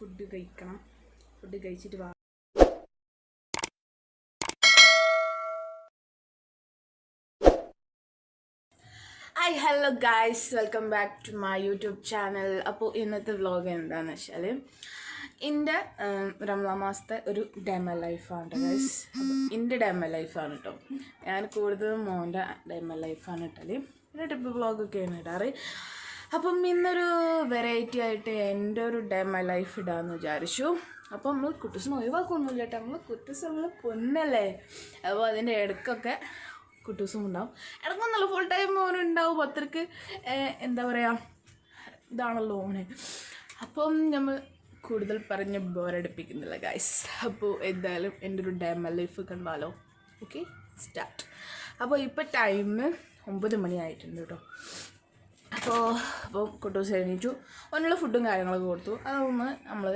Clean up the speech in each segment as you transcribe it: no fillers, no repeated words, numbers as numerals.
Food കഴിക്കണം. Food കഴിച്ചിട്ട് വാ. Hi hello guys, welcome back to my YouTube channel. അപ്പോൾ ഇന്നത്തെ വ്ളോഗ് എന്താണെന്ന് വെച്ചാൽ എൻ്റെ റമദാൻ മാസത്തെ ഒരു ഡെമോ ലൈഫാണ് ഗൈസ്. അപ്പോൾ എൻ്റെ ഡെമോ ലൈഫാണ് കേട്ടോ. ഞാൻ കൂടുതലും മോൻ്റെ ഡെമോ ലൈഫാണ് ഇട്ടാൽ പിന്നെ ടിപ്പ് വ്ളോഗൊക്കെയാണ് ഇടാറ്. അപ്പം ഇന്നൊരു വെറൈറ്റി ആയിട്ട് എൻ്റെ ഒരു ഡെമോ ലൈഫ് ഇടാമെന്ന് വിചാരിച്ചു. അപ്പോൾ നമ്മൾ കുട്ടൂസിന് ഒഴിവാക്കൊന്നുമില്ല കേട്ടോ. നമ്മൾ പൊന്നല്ലേ. അപ്പോൾ അതിൻ്റെ ഇടയ്ക്കൊക്കെ കുട്ടൂസും ഉണ്ടാവും. ഇടയ്ക്കൊന്നുമല്ല, ഫുൾ ടൈം ഓനുണ്ടാവും. അത്രയ്ക്ക് എന്താ പറയുക, ഇതാണല്ലോ ഓന്. അപ്പം നമ്മൾ കൂടുതൽ പറഞ്ഞ് ബോറടിപ്പിക്കുന്നില്ല ഗൈസ്. അപ്പോൾ എന്തായാലും എൻ്റെ ഒരു ഡെമോ ലൈഫ് കണ്ടാലോ. Okay, start. അപ്പോൾ ഇപ്പോൾ ടൈം 9 മണി ആയിട്ടുണ്ട് കേട്ടോ. അപ്പോൾ കുട്ടൂസ് എണീറ്റു, അതിനുള്ള ഫുഡും കാര്യങ്ങളൊക്കെ കൊടുത്തു. അതൊന്നും നമ്മൾ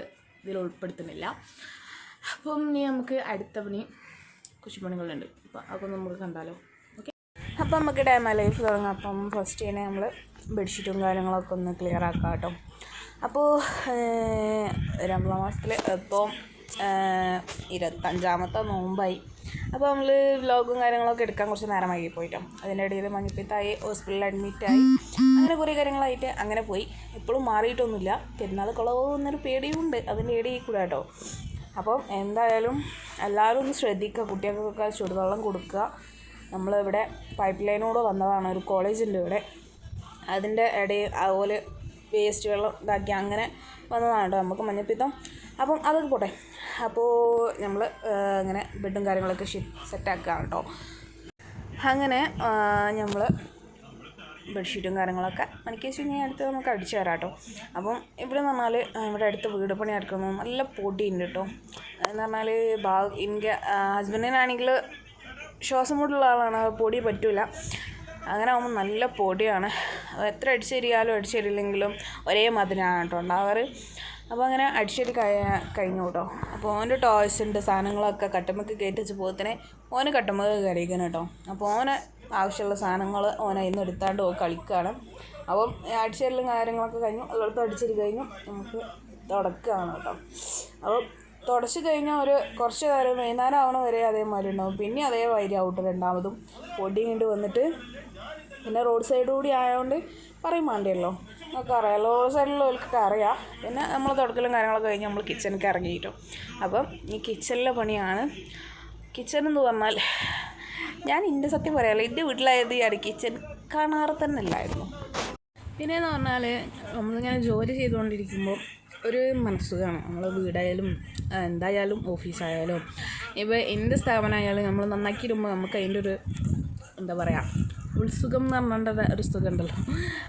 ഇതിൽ ഉൾപ്പെടുത്തുന്നില്ല. അപ്പം ഇനി നമുക്ക് അടുത്ത കുശിപ്പണികളുണ്ട്. അപ്പോൾ നമുക്ക് കണ്ടാലോ. ഓക്കെ, അപ്പോൾ നമുക്ക് ഡെമോ ലൈഫ് തുടങ്ങാം. അപ്പം ഫസ്റ്റ് തന്നെ നമ്മൾ ബെഡ്ഷീറ്റും കാര്യങ്ങളൊക്കെ ഒന്ന് ക്ലിയർ ആക്കാം കേട്ടോ. അപ്പോൾ റമദാൻ മാസത്തിൽ ഇപ്പോൾ 25ാമത്തെ നോമ്പായി. അപ്പോൾ നമ്മൾ വ്ലോഗും കാര്യങ്ങളൊക്കെ എടുക്കാൻ കുറച്ച് നേരം വൈകി പോയിട്ടോ. അതിൻ്റെ ഇടയിൽ മഞ്ഞപ്പിത്തായി, ഹോസ്പിറ്റലിൽ അഡ്മിറ്റായി, അങ്ങനെ കുറേ കാര്യങ്ങളായിട്ട് അങ്ങനെ പോയി. ഇപ്പോഴും മാറിയിട്ടൊന്നുമില്ല. പെരുന്നാൾ കുളവെന്നൊരു പേടിയുണ്ട് അതിൻ്റെ ഇടയിൽ കൂടെ കേട്ടോ. അപ്പം എന്തായാലും എല്ലാവരും ഒന്ന് ശ്രദ്ധിക്കുക. കുട്ടികൾക്കൊക്കെ ചുടുവെള്ളം കൊടുക്കുക. നമ്മളിവിടെ പൈപ്പ് ലൈനോട് വന്നതാണ്, ഒരു കോളേജുണ്ട് ഇവിടെ. അതിൻ്റെ ഇടയിൽ അതുപോലെ വേസ്റ്റ് വെള്ളം ഇതാക്കി അങ്ങനെ വന്നതാണ് കേട്ടോ നമുക്ക് മഞ്ഞപ്പിത്തം. അപ്പം അതൊക്കെ പോട്ടെ. അപ്പോൾ നമ്മൾ ഇങ്ങനെ ബെഡും കാര്യങ്ങളൊക്കെ സെറ്റാക്കുകയാണ് കേട്ടോ. അങ്ങനെ നമ്മൾ ബെഡ്ഷീറ്റും കാര്യങ്ങളൊക്കെ എനിക്ക് വെച്ച് അടുത്ത് നമുക്ക് അടിച്ചു തരാം കേട്ടോ. അപ്പം ഇവിടെ എന്ന് പറഞ്ഞാൽ ഇവിടെ അടുത്ത് വീട് പണി നടക്കുന്നത് നല്ല പൊടിയുണ്ട് കേട്ടോ. എന്ന് പറഞ്ഞാൽ എനിക്ക് ഹസ്ബൻഡിനാണെങ്കിൽ ശ്വാസം മുട്ടുള്ള ആളാണ്, പൊടി പറ്റില്ല. അങ്ങനെ ആകുമ്പോൾ നല്ല പൊടിയാണ്. എത്ര അടിച്ചേരില്ലെങ്കിലും ഒരേ മതിനാണ് കേട്ടോ ഉണ്ടാവാറ്. അപ്പോൾ അങ്ങനെ അടിച്ചേരി കഴിഞ്ഞു കേട്ടോ. അപ്പോൾ ഓൻ്റെ ടോയ്സിൻ്റെ സാധനങ്ങളൊക്കെ കട്ടുമ്മക്ക് കയറ്റിച്ച് പോകത്തിനെ ഓന് കട്ടുമ്മക്ക് കയറിയിരിക്കണം കേട്ടോ. അപ്പോൾ ഓന് ആവശ്യമുള്ള സാധനങ്ങൾ ഓനെ ഇന്ന് എടുത്താണ്ട് കളിക്കുകയാണ്. അപ്പം അടിച്ചേരലും കാര്യങ്ങളൊക്കെ കഴിഞ്ഞു, എല്ലായിടത്തും അടിച്ചേരി കഴിഞ്ഞു. നമുക്ക് തുടക്കുകയാണ് കേട്ടോ. അപ്പോൾ തുടച്ച് കഴിഞ്ഞാൽ ഒരു കുറച്ച് നേരം വൈകുന്നേരം ആവണ വരെ അതേമാതിരി ഉണ്ടാവും. പിന്നെ അതേ വൈരി ആവട്ടെ. രണ്ടാമതും പൊടി കൊണ്ട് വന്നിട്ട് പിന്നെ റോഡ് സൈഡ് കൂടി ആയതുകൊണ്ട് പറയും വേണ്ടിയല്ലോ, നമുക്ക് അറിയാം. റോഡ് സൈഡിലുള്ളവർക്കൊക്കെ അറിയാം. പിന്നെ നമ്മൾ തുടക്കലും കാര്യങ്ങളൊക്കെ കഴിഞ്ഞ് നമ്മൾ കിച്ചണിലേക്ക് ഇറങ്ങിയിട്ടു. അപ്പം ഈ കിച്ചണിലെ പണിയാണ്. കിച്ചൺ എന്ന് പറഞ്ഞാൽ ഞാൻ എൻ്റെ സത്യം പറയാമല്ലോ, എൻ്റെ വീട്ടിലായത് ഈ കിച്ചൺ കാണാറ് തന്നെ അല്ലായിരുന്നു. പിന്നെയെന്ന് പറഞ്ഞാൽ നമ്മളിങ്ങനെ ജോലി ചെയ്തുകൊണ്ടിരിക്കുമ്പോൾ ഒരു മനസ്സുഖമാണ്. നമ്മൾ വീടായാലും എന്തായാലും ഓഫീസായാലും ഇപ്പോൾ എന്ത് സ്ഥാപനമായാലും നമ്മൾ നന്നാക്കിയിടുമ്പോൾ നമുക്ക് അതിൻ്റെ ഒരു എന്താ പറയുക, ഉത്സുഖം എന്ന് പറഞ്ഞിട്ട് ഒരു സുഖം ഉണ്ടല്ലോ,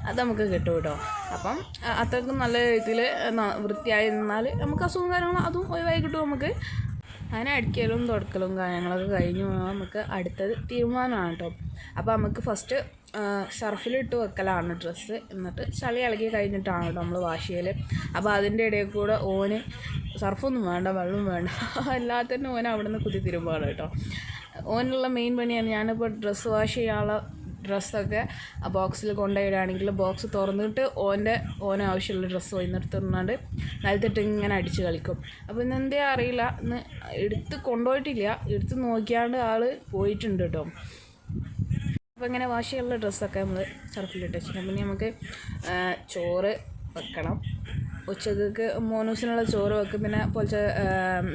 അത് നമുക്ക് കിട്ടും കേട്ടോ. അപ്പം അത്രയ്ക്കും നല്ല രീതിയിൽ വൃത്തിയായി നിന്നാൽ നമുക്ക് അസുഖം കാര്യങ്ങളും അതും ഒഴിവായി കിട്ടും നമുക്ക്. അങ്ങനെ അടിക്കലും തുടക്കലും കാര്യങ്ങളൊക്കെ കഴിഞ്ഞ് നമുക്ക് അടുത്തത് തീരുമാനമാണ് കേട്ടോ. അപ്പോൾ നമുക്ക് ഫസ്റ്റ് സർഫിലിട്ട് വെക്കലാണ് ഡ്രസ്സ്. എന്നിട്ട് ചളി ഇളകി കഴിഞ്ഞിട്ടാണ് കേട്ടോ നമ്മൾ വാഷ് ചെയ്യൽ. അപ്പോൾ അതിൻ്റെ ഇടയിൽ കൂടെ ഓന് സർഫൊന്നും വേണ്ട, വെള്ളം വേണ്ട, എല്ലാത്തിനും ഓൻ അവിടെ നിന്ന് കുത്തി തിരുമ്പാണ് കേട്ടോ. ഓനുള്ള മെയിൻ പണിയാണ്. ഞാനിപ്പോൾ ഡ്രസ്സ് വാഷ് ചെയ്യാനുള്ള ഡ്രസ്സൊക്കെ ആ ബോക്സിൽ കൊണ്ടുപോയിടുകയാണെങ്കിൽ ബോക്സ് തുറന്നിട്ട് ഓന് ആവശ്യമുള്ള ഡ്രസ്സ് വന്നിടത്തുകൊണ്ട് നിലത്തിട്ട് ഇങ്ങനെ അടിച്ച് കളിക്കും. അപ്പോൾ ഇന്നെന്തേ അറിയില്ല, ഇന്ന് എടുത്ത് കൊണ്ടുപോയിട്ടില്ല, എടുത്ത് നോക്കിയാണ്ട് ആൾ പോയിട്ടുണ്ട് കേട്ടോ. അപ്പോൾ ഇങ്ങനെ വാഷ് ചെയ്യാനുള്ള ഡ്രസ്സൊക്കെ നമ്മൾ സർഫിലിട്ട് വെച്ചിട്ടുണ്ട്. പിന്നെ നമുക്ക് ചോറ് വെക്കണം. ഉച്ചക്ക് മോനൂസിനുള്ള ചോറ് വെക്കും. പിന്നെ പൊളിച്ച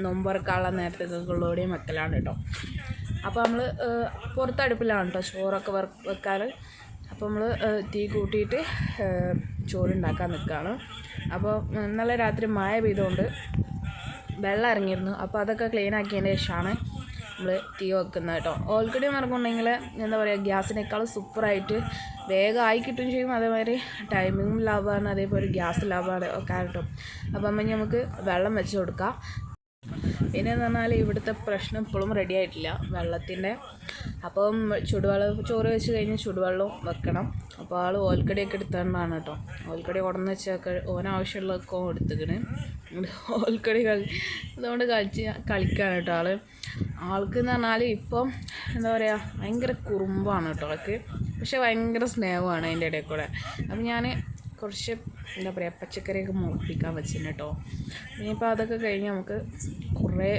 നോമ്പറക്കാനുള്ള നേരത്തേക്കുള്ളോടെയും വെക്കലാണ് കേട്ടോ. അപ്പോൾ നമ്മൾ പുറത്തടുപ്പിലാണ് കേട്ടോ ചോറൊക്കെ വെക്കാറ്. അപ്പോൾ നമ്മൾ തീ കൂട്ടിയിട്ട് ചോറുണ്ടാക്കാൻ നിൽക്കുകയാണ്. അപ്പോൾ ഇന്നലെ രാത്രി മഴ പെയ്തുകൊണ്ട് വെള്ളം ഇറങ്ങിയിരുന്നു. അപ്പോൾ അതൊക്കെ ക്ലീൻ ആക്കിയതിന് ശേഷമാണ് നമ്മൾ തീ വെക്കുന്നത് കേട്ടോ. ഓൾറെഡി ഇറങ്ങുന്നുണ്ടെങ്കിൽ എന്താ പറയുക, ഗ്യാസിനേക്കാൾ സൂപ്പറായിട്ട് വേഗം ആയി കിട്ടുകയും ചെയ്യും. അതേമാതിരി ടൈമിങ്ങും ലാഭമാണ്, അതേപോലെ ഗ്യാസ് ലാഭമാണ് ഒക്കെ കേട്ടോ. അപ്പം നമുക്ക് വെള്ളം വെച്ച് കൊടുക്കാം. പിന്നെ എന്ന് പറഞ്ഞാൽ ഇവിടുത്തെ പ്രശ്നം ഇപ്പോഴും റെഡി ആയിട്ടില്ല വെള്ളത്തിൻ്റെ. അപ്പം ചോറ് വെച്ച് കഴിഞ്ഞ് ചുടുവെള്ളവും വെക്കണം. അപ്പോൾ ആൾ ഓൽക്കടിയൊക്കെ എടുത്തുകൊണ്ടാണ് കേട്ടോ. ഓൽക്കടി ഉടന്ന് വെച്ചൊക്കെ ഓനാവശ്യമുള്ളതൊക്കെ എടുത്തുക്കണ്. ഓൽക്കടി അതുകൊണ്ട് കളിക്കാണ് കേട്ടോ ആൾക്ക് എന്ന് പറഞ്ഞാൽ ഇപ്പം എന്താ പറയുക, ഭയങ്കര കുറുമ്പാണ് കേട്ടോ ആൾക്ക്. പക്ഷെ ഭയങ്കര സ്നേഹമാണ് അതിൻ്റെ ഇടയിൽ കൂടെ. അപ്പം ഞാൻ കുറച്ച് എന്താ പറയുക പച്ചക്കറിയൊക്കെ മുളപ്പിക്കാൻ വെച്ചിട്ടുണ്ട് കേട്ടോ. ഇനിയിപ്പോൾ അതൊക്കെ കഴിഞ്ഞ് നമുക്ക് കുറേ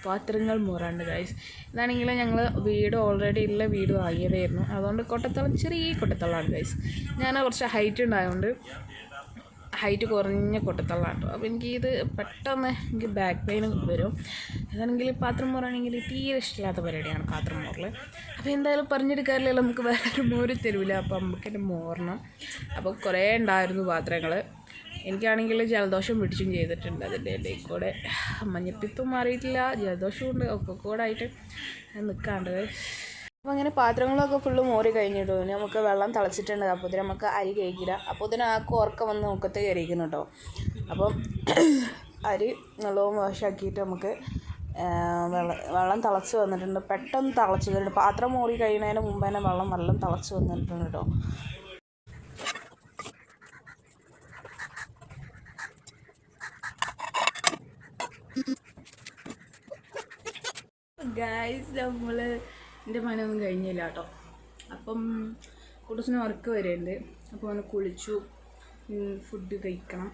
പാത്രങ്ങൾ മോറാണ്ട് ഗൈസ്. ഇതാണെങ്കിൽ ഞങ്ങൾ വീട് ഓൾറെഡി ഉള്ള വീട് വാങ്ങിയതായിരുന്നു. അതുകൊണ്ട് കൊട്ടത്തളം ചെറിയ കൊട്ടത്തളമാണ് ഗൈസ്. ഞാൻ കുറച്ച് ഹൈറ്റ് ഉണ്ടായതുകൊണ്ട് ഹൈറ്റ് കുറഞ്ഞ കൊട്ടത്തള്ളാണ് കേട്ടോ. അപ്പോൾ എനിക്ക് പെട്ടെന്ന് എനിക്ക് ബാക്ക് പെയിൻ വരും. അതാണെങ്കിൽ പാത്രം മോറാണെങ്കിൽ തീരെ ഇഷ്ടമില്ലാത്ത പരിപാടിയാണ് പാത്രം മോറൽ. അപ്പോൾ എന്തായാലും പറഞ്ഞെടുക്കാറില്ലല്ലോ, നമുക്ക് വേറെ മോര് തരില്ല. അപ്പോൾ നമുക്ക് എൻ്റെ മോറണം. അപ്പോൾ കുറേ ഉണ്ടായിരുന്നു പാത്രങ്ങൾ. എനിക്കാണെങ്കിൽ ജലദോഷം പിടിച്ചും ചെയ്തിട്ടുണ്ട്. അതിൻ്റെ ഇടയിൽ കൂടെ മഞ്ഞപ്പിത്തും മാറിയിട്ടില്ല, ജലദോഷവും ഉണ്ട്, ഒക്കെ കൂടെ ആയിട്ട് നിൽക്കാണ്ട്. അപ്പോൾ അങ്ങനെ പാത്രങ്ങളൊക്കെ ഫുള്ള് മോറി കഴിഞ്ഞിട്ടു. ഇനി നമുക്ക് വെള്ളം തിളച്ചിട്ടുണ്ട്. അപ്പോൾ ഇതിന് നമുക്ക് അരി കഴിക്കില്ല. അപ്പോൾ ഇതിന് ആക്കും ഉറക്കം വന്ന് മുക്കത്ത് കയറിയിരിക്കുന്നു കേട്ടോ. അപ്പം അരി നല്ലോണം വാഷാക്കിയിട്ട് നമുക്ക് വെള്ളം തിളച്ച് വന്നിട്ടുണ്ട്. പെട്ടെന്ന് തിളച്ച് വരുന്നുണ്ട്. പാത്രം മോറി കഴിയുന്നതിന് മുമ്പ് തന്നെ വെള്ളം തിളച്ച് വന്നിട്ടുണ്ട് കേട്ടോ. ഗൈസ് നമ്മൾ എൻ്റെ പണിയൊന്നും കഴിഞ്ഞില്ല കേട്ടോ. അപ്പം കുട്ടൂസിന് വർക്ക് വരുന്നുണ്ട്. അപ്പോൾ ഒന്ന് കുളിച്ചു, ഫുഡ് കഴിക്കണം.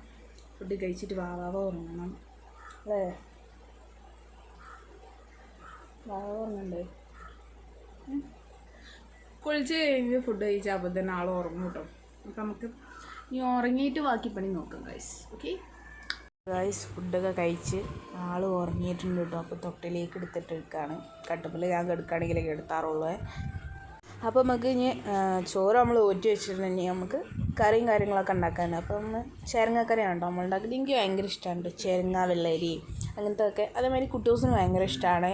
ഫുഡ് കഴിച്ചിട്ട് വാവാവ ഉറങ്ങണം അല്ലേ? വാവാവ ഉറങ്ങണ്ടേ? കുളിച്ച് കഴിഞ്ഞ് ഫുഡ് കഴിച്ചാൽ അപ്പോൾ തന്നെ ആൾ ഉറങ്ങും കേട്ടോ. അപ്പം നമുക്ക് ഇനി ഉറങ്ങിയിട്ട് ബാക്കി പണി നോക്കാം ഗൈസ്. ഓക്കെ ഗൈസ്, ഫുഡൊക്കെ കഴിച്ച് ആൾ ഉറങ്ങിയിട്ടുണ്ട് കേട്ടോ. അപ്പോൾ തൊട്ടിലേക്ക് എടുത്തിട്ടെടുക്കുകയാണ്. കട്ടപ്പിൽ ഞാൻ കിടക്കുകയാണെങ്കിലൊക്കെ എടുത്താറുള്ളൂ. അപ്പോൾ നമുക്ക് ഇനി ചോറ് നമ്മൾ ഊറ്റി വെച്ചിട്ടുണ്ടെങ്കിൽ നമുക്ക് കറിയും കാര്യങ്ങളൊക്കെ ഉണ്ടാക്കാനുണ്ട്. അപ്പം നമ്മൾ ചേരങ്ങക്കറിയാണ് കേട്ടോ നമ്മൾ ഉണ്ടാക്കിയിട്ട്. എനിക്ക് ഭയങ്കര ഇഷ്ടമാണ് ചേരങ്ങ, വെള്ളരി അങ്ങനത്തെ ഒക്കെ. അതേമാതിരി കുട്ടൂസിന് ഭയങ്കര ഇഷ്ടമാണ്,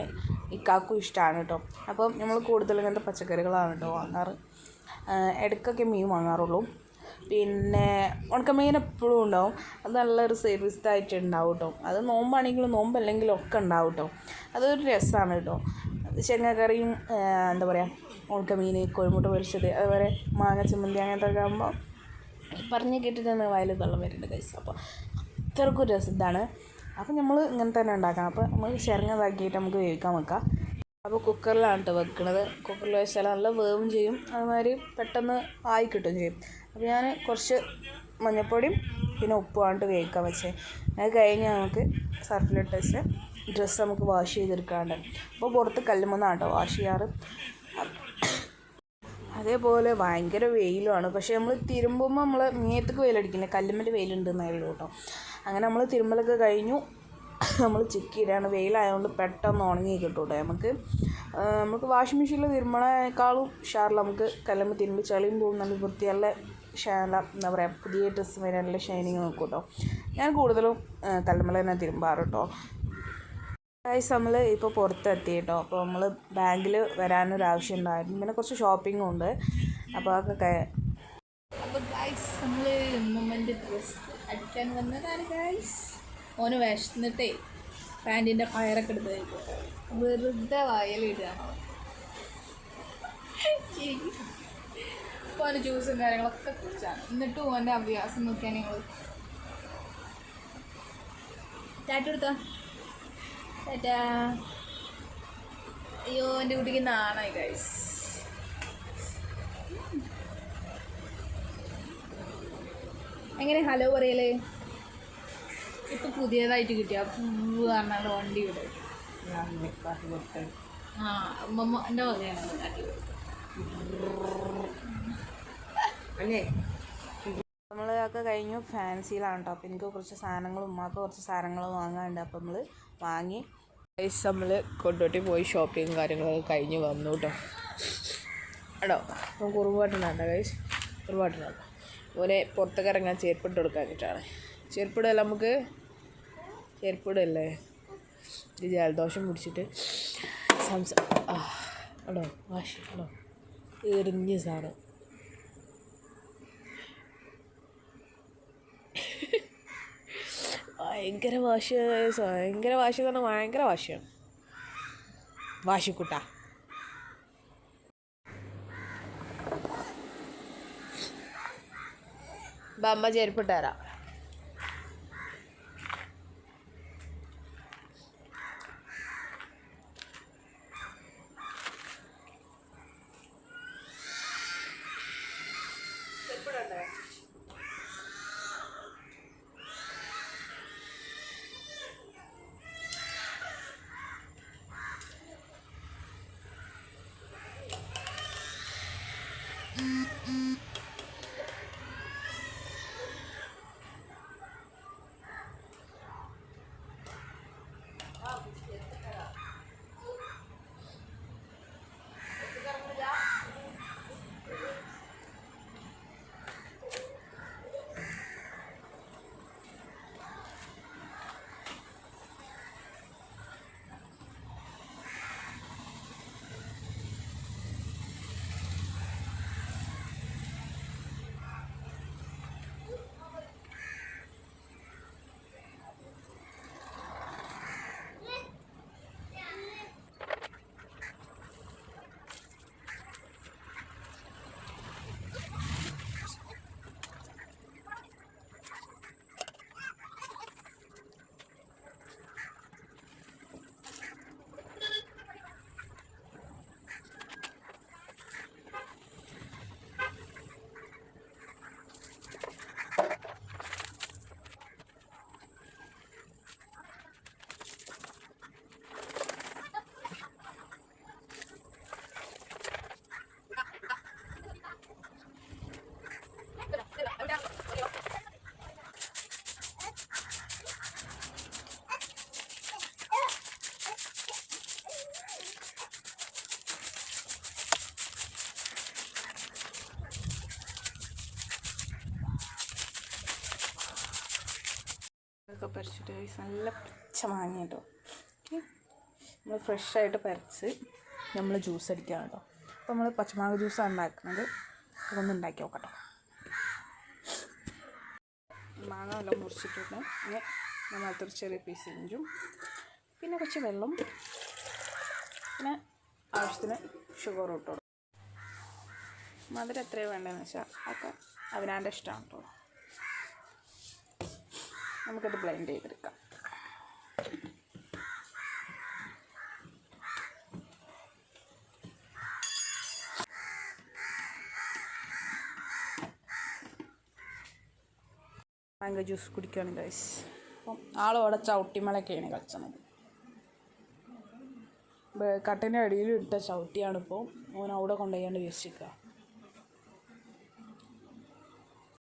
ഇക്കാക്കും ഇഷ്ടമാണ് കേട്ടോ. അപ്പം നമ്മൾ കൂടുതൽ ഇങ്ങനത്തെ പച്ചക്കറികളാണ് കേട്ടോ വാങ്ങാറ്. ഇടയ്ക്കൊക്കെ മീൻ വാങ്ങാറുള്ളൂ. പിന്നെ ഉണക്കമീൻ എപ്പോഴും ഉണ്ടാവും. അത് നല്ലൊരു സേവിസ്ഡായിട്ട് ഉണ്ടാവും കേട്ടോ. അത് നോമ്പാണെങ്കിലും നോമ്പല്ലെങ്കിലും ഒക്കെ ഉണ്ടാവും കേട്ടോ. അതൊരു രസമാണ് കേട്ടോ. ശേങ്ങക്കറിയും എന്താ പറയുക ഉണക്കമീൻ, കോഴിമുട്ട പൊരിച്ചത്, അതുപോലെ മാങ്ങ ചമ്മന്തി അങ്ങനത്തെ ഒക്കെ ആകുമ്പോൾ പറഞ്ഞ് കേട്ടിട്ടാണ് വയൽ വെള്ളം വരുന്നുണ്ട് ഗൈസ്. അപ്പോൾ അത്രക്കും രസമാണ്. അപ്പോൾ നമ്മൾ ഇങ്ങനെ തന്നെ ഉണ്ടാക്കണം. അപ്പോൾ നമ്മൾ ശേരങ്ങ ഇതാക്കിയിട്ട് നമുക്ക് വേവിക്കാൻ വെക്കാം. അപ്പോൾ കുക്കറിലാണ് കേട്ടോ വെക്കുന്നത്. കുക്കറിൽ വെച്ചാൽ നല്ല വേവും ചെയ്യും, അതുമാതിരി പെട്ടെന്ന് ആയി കിട്ടുകയും ചെയ്യും. അപ്പോൾ ഞാൻ കുറച്ച് മഞ്ഞൾപ്പൊടിയും പിന്നെ ഉപ്പുമായിട്ട് വേവിക്കാൻ വെച്ചത്. അത് കഴിഞ്ഞ് നമുക്ക് സർഫിലിട്ട് വെച്ച് ഡ്രസ്സ് നമുക്ക് വാഷ് ചെയ്തെടുക്കാണ്ട്. അപ്പോൾ പുറത്ത് കല്ലുമ്മന്നാണ് കേട്ടോ വാഷ് ചെയ്യാറ്. അതേപോലെ ഭയങ്കര വെയിലുമാണ്. പക്ഷേ നമ്മൾ തിരുമ്പുമ്പോൾ നമ്മൾ മേത്തേക്ക് വെയിലടിക്കില്ല, കല്ലുമ്മൽ വെയിലുണ്ടെന്നായുള്ളൂ കേട്ടോ. അങ്ങനെ നമ്മൾ തിരുമ്പലൊക്കെ കഴിഞ്ഞു നമ്മൾ ചിക്കിയിടാണ്. വെയിലായതുകൊണ്ട് പെട്ടെന്ന് ഉണങ്ങി കിട്ടും കേട്ടോ. നമുക്ക് വാഷിംഗ് മെഷീനിൽ തിരുമ്പണേക്കാളും ഉഷാറിൽ നമുക്ക് കല്ലുമ്മ തിരുമ്പി ചളിയും പോകും, നല്ല വൃത്തിയുള്ള എന്താ പറയുക പുതിയ ഡ്രസ്സ് വരെ നല്ല ഷൈനിങ് നോക്കും കേട്ടോ. ഞാൻ കൂടുതലും കല്ലുമ്മൽ തന്നെ തിരുമ്പാറ് കേട്ടോ. ഗൈസ് നമ്മൾ ഇപ്പോൾ പുറത്തെത്തി കേട്ടോ. അപ്പോൾ നമ്മൾ ബാങ്കിൽ വരാനൊരാവശ്യം ഉണ്ടായിരുന്നു. പിന്നെ കുറച്ച് ഷോപ്പിങ്ങും ഉണ്ട്. അപ്പോൾ അതൊക്കെ അപ്പോൾ ഗൈസ് നമ്മൾ ഉമ്മൻ്റെ ഡ്രസ്സ് അടിക്കാൻ വന്നതാണ് ഗൈസ്. ഓന് വിശന്നിട്ടേ പാൻറ്റിൻ്റെ കയറൊക്കെ എടുത്ത് കഴിക്കും. വെറുതെ വയലിടുകയാണ്. ഇപ്പോൾ ഓൻ്റെ ജ്യൂസും കാര്യങ്ങളൊക്കെ കുടിച്ചാണ്. എന്നിട്ടും ഓൻ്റെ അഭ്യാസം നോക്കിയാൽ നിങ്ങൾ ടാറ്റ എടുത്തോ. ടാറ്റാ. അയ്യോ എൻ്റെ കുട്ടിക്ക് നാണായി ഗൈസ്. എങ്ങനെ ഹലോ പറയലേ? ഇപ്പം പുതിയതായിട്ട് കിട്ടിയ പൂവ് പറഞ്ഞാൽ വണ്ടി വിടും. ആ അമ്മമ്മ എൻ്റെ വകയാണ് കാട്ടി അല്ലേ. നമ്മളൊക്കെ കഴിഞ്ഞു ഫാൻസിയിലാണ് കേട്ടോ. അപ്പോൾ എനിക്ക് കുറച്ച് സാധനങ്ങളും ഉമ്മാക്ക് കുറച്ച് സാധനങ്ങൾ വാങ്ങാനുണ്ട്. അപ്പോൾ നമ്മൾ വാങ്ങി ഗൈസ് നമ്മൾ കൊണ്ടോട്ടി പോയി ഷോപ്പിങ്ങും കാര്യങ്ങളൊക്കെ കഴിഞ്ഞ് വന്നു കേട്ടോ. കേട്ടോ അപ്പം കുറുമ്പാട്ടുണ്ടാകണ്ട ഗൈസ്, കുറുമ്പാട്ടുണ്ടാകും പോലെ പുറത്തൊക്കെ ഇറങ്ങാൻ ചെരുപ്പിട്ട് കൊടുക്കാനായിട്ടാണ്. ചെരുപ്പിടല്ല നമുക്ക് ചെരുപ്പിടല്ലേ, ഇത് ജലദോഷം പിടിച്ചിട്ട് കേട്ടോ. വാശി കേട്ടോ, എറിഞ്ഞ സാധനം. ഭയങ്കര വാശി, ഭയങ്കര വാശി എന്ന് പറഞ്ഞാൽ ഭയങ്കര വാശിയാണ്. വാശിക്കുട്ട അമ്മ ചെരുപ്പിട്ട് തരാം. ജ്യൂസൊക്കെ പറിച്ചിട്ട് നല്ല പച്ച മാങ്ങ കേട്ടോ. ഓക്കെ, നമ്മൾ ഫ്രഷായിട്ട് പറിച്ച് നമ്മൾ ജ്യൂസ് അടിക്കാം കേട്ടോ. അപ്പോൾ നമ്മൾ പച്ചമാങ്ങ ജ്യൂസാണ് ഉണ്ടാക്കുന്നത്. അതൊന്ന് ഉണ്ടാക്കി നോക്കട്ടോ. മാങ്ങ എല്ലാം മുറിച്ചിട്ടുണ്ട്. പിന്നെ നമ്മളത്തൊരു ചെറിയ പീസ് ഇഞ്ചും, പിന്നെ കുറച്ച് വെള്ളം, പിന്നെ ആവശ്യത്തിന് ഷുഗർ ഇട്ടു. മധുരം എത്രയാണ് വേണ്ടതെന്ന് വെച്ചാൽ അതൊക്കെ അവനാൻ്റെ ഇഷ്ടമാണ് കേട്ടോ. നമുക്കത് ബ്ലെൻഡ് ചെയ്തെടുക്കാം. മാംഗോ ജ്യൂസ് കുടിക്കുകയാണ് ഗൈസ്. അപ്പം ആളോടെ ചവിട്ടിമലൊക്കെയാണ് കളിച്ചത്. കട്ടിൻ്റെ അടിയിൽ ഇട്ട ചവിട്ടിയാണിപ്പോൾ ഓൻ അവിടെ കൊണ്ടുപോയാണ്ട് വെച്ചിരിക്കുക.